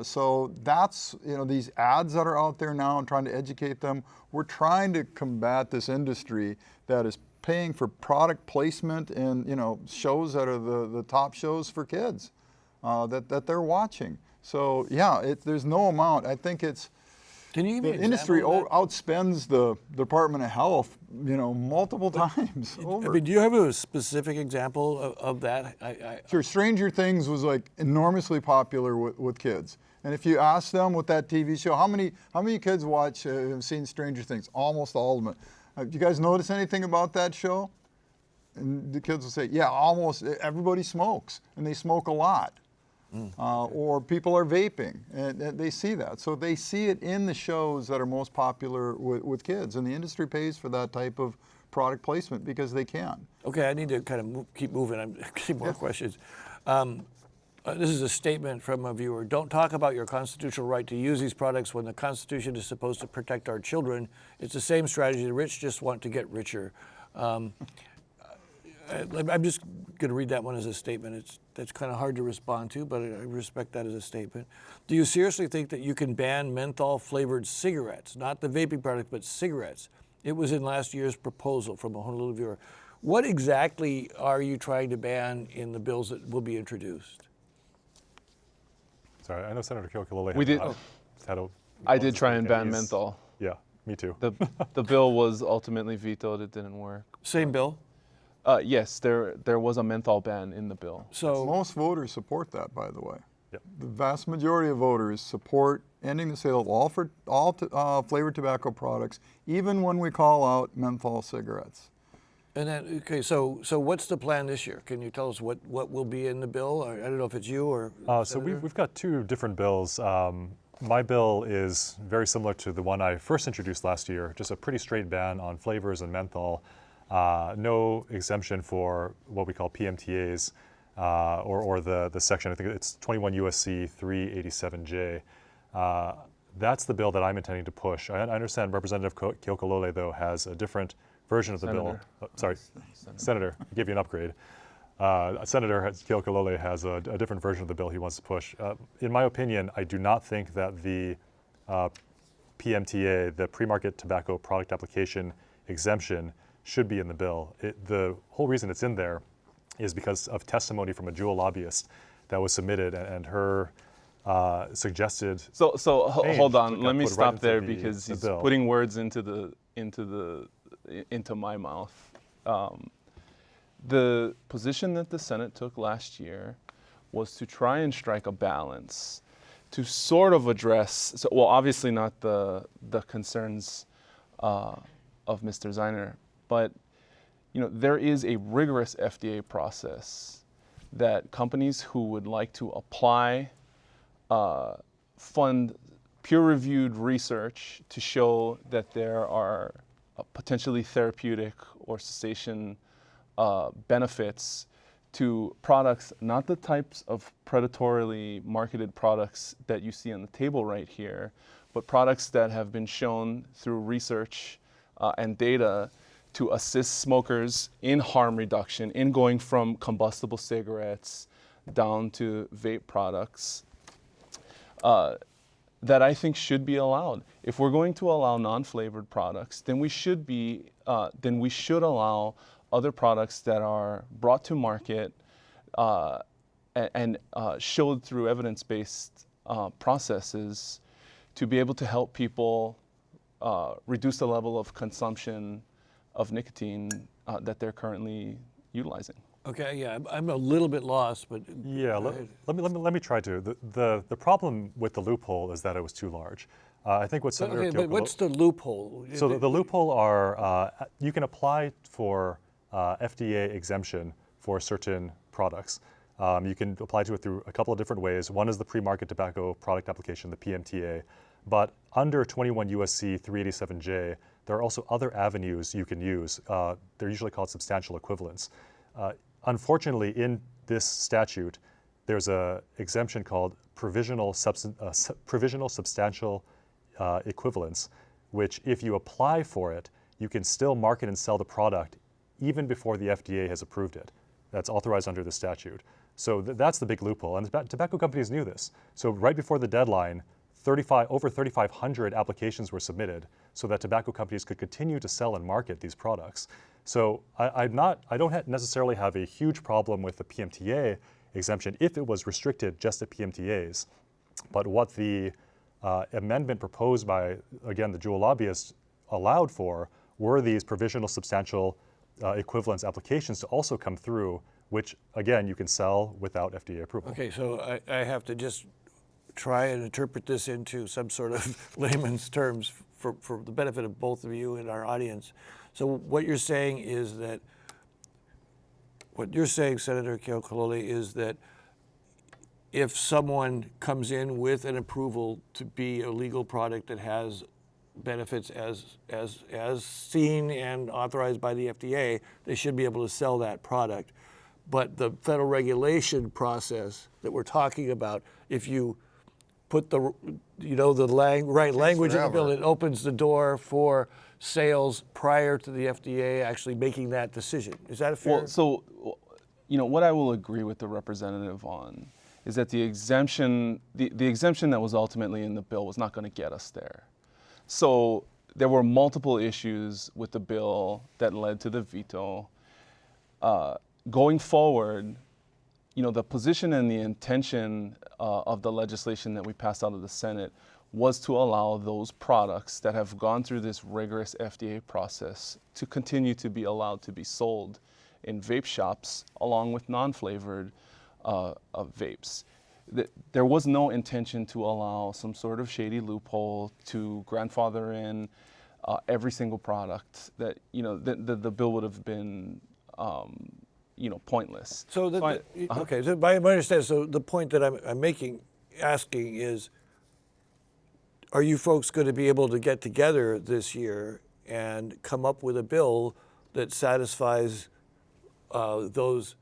So that's, these ads that are out there now and trying to educate them. We're trying to combat this industry that is paying for product placement in, shows that are the top shows for kids that they're watching. So there's no amount. I think it's, Can you give me the an industry example of outspends the Department of Health, multiple times over. do you have a specific example of that? Sure, Stranger Things was like enormously popular with kids. And if you ask them with that TV show, how many kids have seen Stranger Things? Almost all of them. Do you guys notice anything about that show? And the kids will say, yeah, almost everybody smokes, and they smoke a lot. Or people are vaping, and they see that. So they see it in the shows that are most popular with kids, and the industry pays for that type of product placement because they can. Okay, I need to kind of keep moving. I'm getting more questions. This is a statement from a viewer. Don't talk about your constitutional right to use these products when the Constitution is supposed to protect our children. It's the same strategy. The rich just want to get richer. I'm just going to read that one as a statement. That's kind of hard to respond to, but I respect that as a statement. Do you seriously think that you can ban menthol-flavored cigarettes, not the vaping product, but cigarettes? It was in last year's proposal from a Honolulu viewer. What exactly are you trying to ban in the bills that will be introduced? Sorry, I know Senator Keokalole had a I did try and ban he's- menthol. Yeah, me too. The bill was ultimately vetoed. It didn't work. Same bill? Yes, there was a menthol ban in the bill. So Most voters support that, by the way. Yep. The vast majority of voters support ending the sale of all flavored tobacco products, even when we call out menthol cigarettes. And then, okay, so what's the plan this year? Can you tell us what will be in the bill? I don't know if it's you or So Senator? we've got two different bills. My bill is very similar to the one I first introduced last year, just a pretty straight ban on flavors and menthol. No exemption for what we call PMTAs or the section, I think it's 21 USC 387J. That's the bill that I'm intending to push. I understand Representative Keokalole, though, has a different version of the bill. Senator, I gave you an upgrade. Senator Keokalole has a different version of the bill he wants to push. In my opinion, I do not think that the PMTA, the pre-market tobacco product application exemption, should be in the bill. The whole reason it's in there is because of testimony from a Juul lobbyist that was submitted, and her suggested. So hold on. Let me put stop right there into because the he's bill. putting words into my mouth. The position that the Senate took last year was to try and strike a balance to sort of address, well, obviously not the concerns of Mr. Zeiner, but there is a rigorous FDA process that companies who would like to apply fund peer-reviewed research to show that there are potentially therapeutic or cessation benefits to products, not the types of predatorily marketed products that you see on the table right here, but products that have been shown through research and data to assist smokers in harm reduction, in going from combustible cigarettes down to vape products, that I think should be allowed. If we're going to allow non-flavored products, then we should allow other products that are brought to market and showed through evidence-based processes to be able to help people reduce the level of consumption of nicotine that they're currently utilizing. Okay, yeah, I'm a little bit lost, but Yeah, let me try to. The problem with the loophole is that it was too large. I think what Senator okay, but what's the loophole? So the loophole are you can apply for FDA exemption for certain products. You can apply to it through a couple of different ways. One is the pre-market tobacco product application, the PMTA. But under 21 USC 387J, there are also other avenues you can use. They're usually called substantial equivalents. Unfortunately, in this statute, there's an exemption called provisional substantial equivalence, which if you apply for it, you can still market and sell the product even before the FDA has approved it. That's authorized under the statute. So that's the big loophole, and tobacco companies knew this. So right before the deadline, over 3,500 applications were submitted so that tobacco companies could continue to sell and market these products. So I don't necessarily have a huge problem with the PMTA exemption if it was restricted just to PMTAs. But what the amendment proposed by, again, the Juul lobbyists allowed for were these provisional substantial equivalence applications to also come through, which, again, you can sell without FDA approval. Okay, so I have to just try and interpret this into some sort of layman's terms for the benefit of both of you and our audience. So what you're saying, Senator Keokalole, is that if someone comes in with an approval to be a legal product that has benefits as seen and authorized by the FDA, they should be able to sell that product. But the federal regulation process that we're talking about, if you put the right language in the bill, it opens the door for sales prior to the FDA actually making that decision. Is that a fair? Well, so, what I will agree with the representative on is that the exemption that was ultimately in the bill was not going to get us there. So there were multiple issues with the bill that led to the veto. Going forward, the position and the intention of the legislation that we passed out of the Senate was to allow those products that have gone through this rigorous FDA process to continue to be allowed to be sold in vape shops along with non-flavored vapes. There was no intention to allow some sort of shady loophole to grandfather in every single product that, the bill would have been pointless. So, okay, so my understanding, so the point that I'm asking is, are you folks going to be able to get together this year and come up with a bill that satisfies those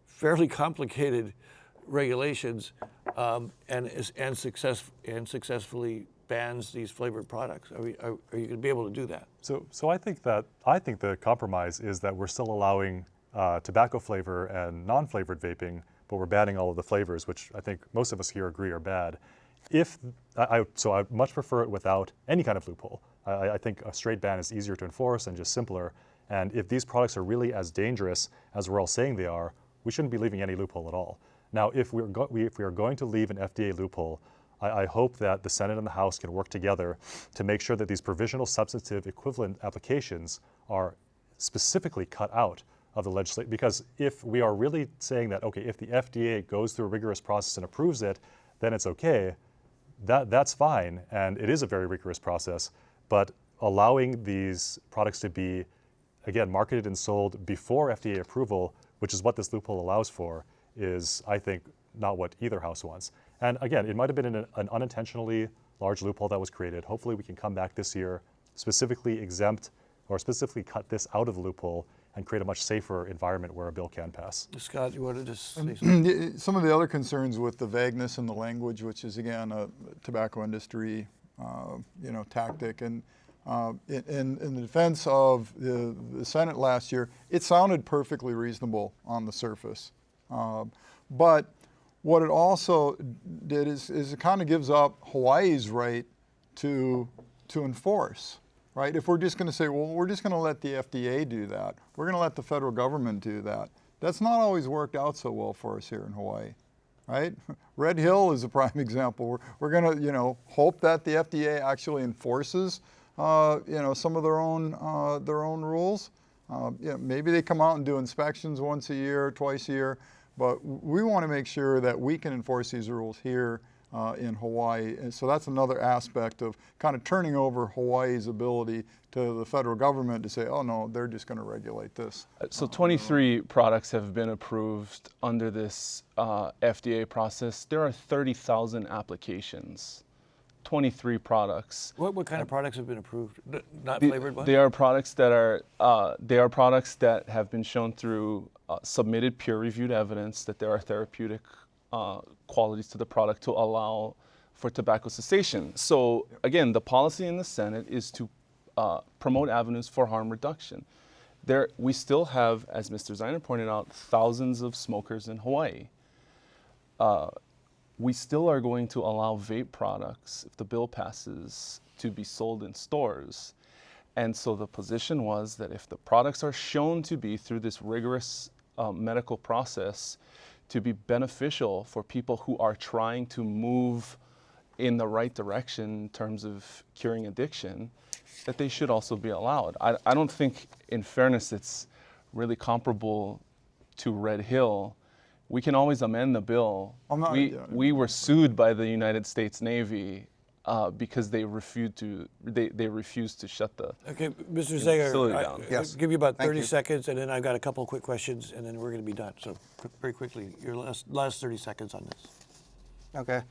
fairly complicated regulations and successfully bans these flavored products? Are you going to be able to do that? So I think the compromise is that we're still allowing tobacco flavor and non-flavored vaping, but we're banning all of the flavors, which I think most of us here agree are bad. So I much prefer it without any kind of loophole. I think a straight ban is easier to enforce and just simpler. And if these products are really as dangerous as we're all saying they are, we shouldn't be leaving any loophole at all. Now, if we are going to leave an FDA loophole, I hope that the Senate and the House can work together to make sure that these provisional substantive equivalent applications are specifically cut out of the legislation. Because if we are really saying that, okay, if the FDA goes through a rigorous process and approves it, then it's okay, that's fine, and it is a very rigorous process, but allowing these products to be, again, marketed and sold before FDA approval, which is what this loophole allows for, is, I think, not what either house wants. And again, it might have been an unintentionally large loophole that was created. Hopefully we can come back this year, specifically exempt or specifically cut this out of the loophole and create a much safer environment where a bill can pass. Scott, you wanted to say something? Some of the other concerns with the vagueness in the language, which is again a tobacco industry, tactic, and in the defense of the Senate last year, it sounded perfectly reasonable on the surface, but what it also did is it kind of gives up Hawaii's right to enforce. Right? If we're just going to say, well, we're just going to let the FDA do that, we're going to let the federal government do that, that's not always worked out so well for us here in Hawaii, right? Red Hill is a prime example. We're going to, hope that the FDA actually enforces, some of their own rules. Maybe they come out and do inspections once a year, twice a year, but we want to make sure that we can enforce these rules here in Hawaii. And so that's another aspect of kind of turning over Hawaii's ability to the federal government to say, oh no, they're just going to regulate this. So 23 products have been approved under this FDA process. There are 30,000 applications. 23 products. What kind of products have been approved? Not flavored ones? They are products that have been shown through submitted peer-reviewed evidence that there are therapeutic qualities to the product to allow for tobacco cessation. So again, the policy in the Senate is to promote avenues for harm reduction. We still have, as Mr. Zeiner pointed out, thousands of smokers in Hawaii. We still are going to allow vape products, if the bill passes, to be sold in stores. And so the position was that if the products are shown to be, through this rigorous medical process, to be beneficial for people who are trying to move in the right direction in terms of curing addiction, that they should also be allowed. I don't think, in fairness, it's really comparable to Red Hill. We can always amend the bill. We were sued by the United States Navy because they refused to shut the Mr. facility Zeger, down. Yes. I'll give you about Thank 30 you. seconds, and then I've got a couple quick questions, and then we're going to be done. So very quickly, your last 30 seconds on this. Okay.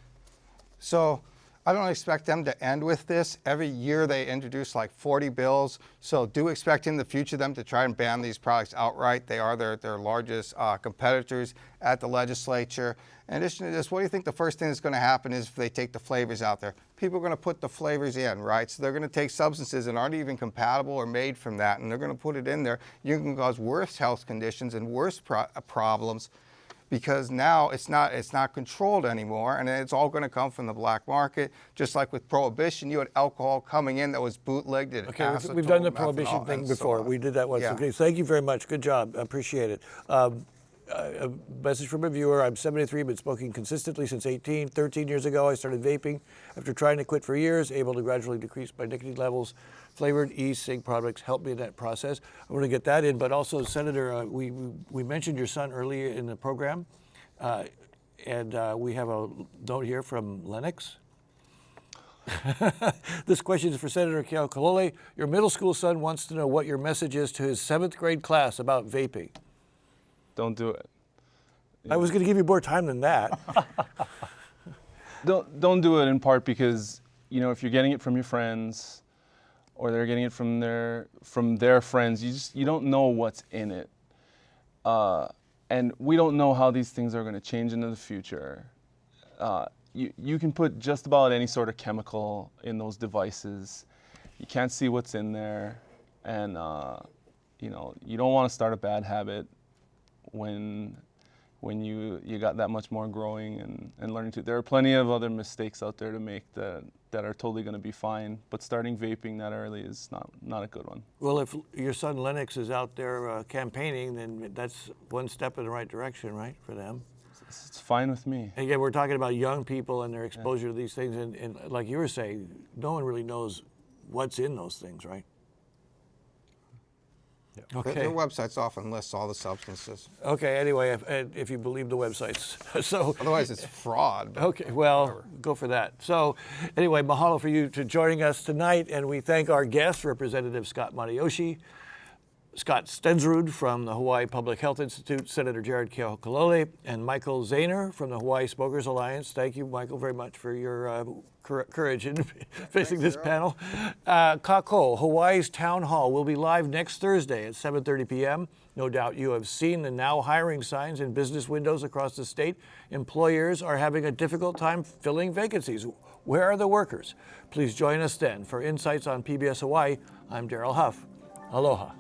So I don't expect them to end with this. Every year they introduce like 40 bills. So do expect in the future them to try and ban these products outright. They are their largest competitors at the legislature. In addition to this, what do you think the first thing that's going to happen is if they take the flavors out there? People are going to put the flavors in, right? So they're going to take substances that aren't even compatible or made from that, and they're going to put it in there. You can cause worse health conditions and worse problems, because now it's not controlled anymore, and it's all going to come from the black market. Just like with Prohibition, you had alcohol coming in that was bootlegged. Okay, we've done the Prohibition thing before. We did that once. Yeah. Okay, thank you very much. Good job. I appreciate it. A message from a viewer. I'm 73, been smoking consistently since 18. 13 years ago, I started vaping. After trying to quit for years, able to gradually decrease my nicotine levels. Flavored e-cig products helped me in that process. I want to get that in, but also, Senator, we mentioned your son earlier in the program, and we have a note here from Lennox. This question is for Senator Keakolole. Your middle school son wants to know what your message is to his 7th grade class about vaping. Don't do it. I was going to give you more time than that. Don't do it, in part because, if you're getting it from your friends or they're getting it from their friends, you don't know what's in it. And we don't know how these things are going to change into the future. you can put just about any sort of chemical in those devices. You can't see what's in there, and you know, you don't want to start a bad habit when you got that much more growing and learning to. There are plenty of other mistakes out there to make that are totally going to be fine, but starting vaping that early is not a good one. Well, if your son Lennox is out there campaigning, then that's one step in the right direction, right, for them? It's fine with me. And again, we're talking about young people and their exposure to these things, and like you were saying, no one really knows what's in those things, right? Yeah. Okay. Their websites often lists all the substances. Okay, anyway, if you believe the websites. So Otherwise, it's fraud. But okay, well, whatever. go for that. So anyway, mahalo for you to joining us tonight, and we thank our guests, Representative Scott Matayoshi, Scott Stensrud from the Hawaii Public Health Institute, Senator Jared Keokalole, and Michael Zahner from the Hawaii Smokers Alliance. Thank you, Michael, very much for your courage in facing this panel. Kako, Hawaii's Town Hall, will be live next Thursday at 7:30 p.m. No doubt you have seen the now hiring signs in business windows across the state. Employers are having a difficult time filling vacancies. Where are the workers? Please join us then. For Insights on PBS Hawaii, I'm Daryl Huff. Aloha.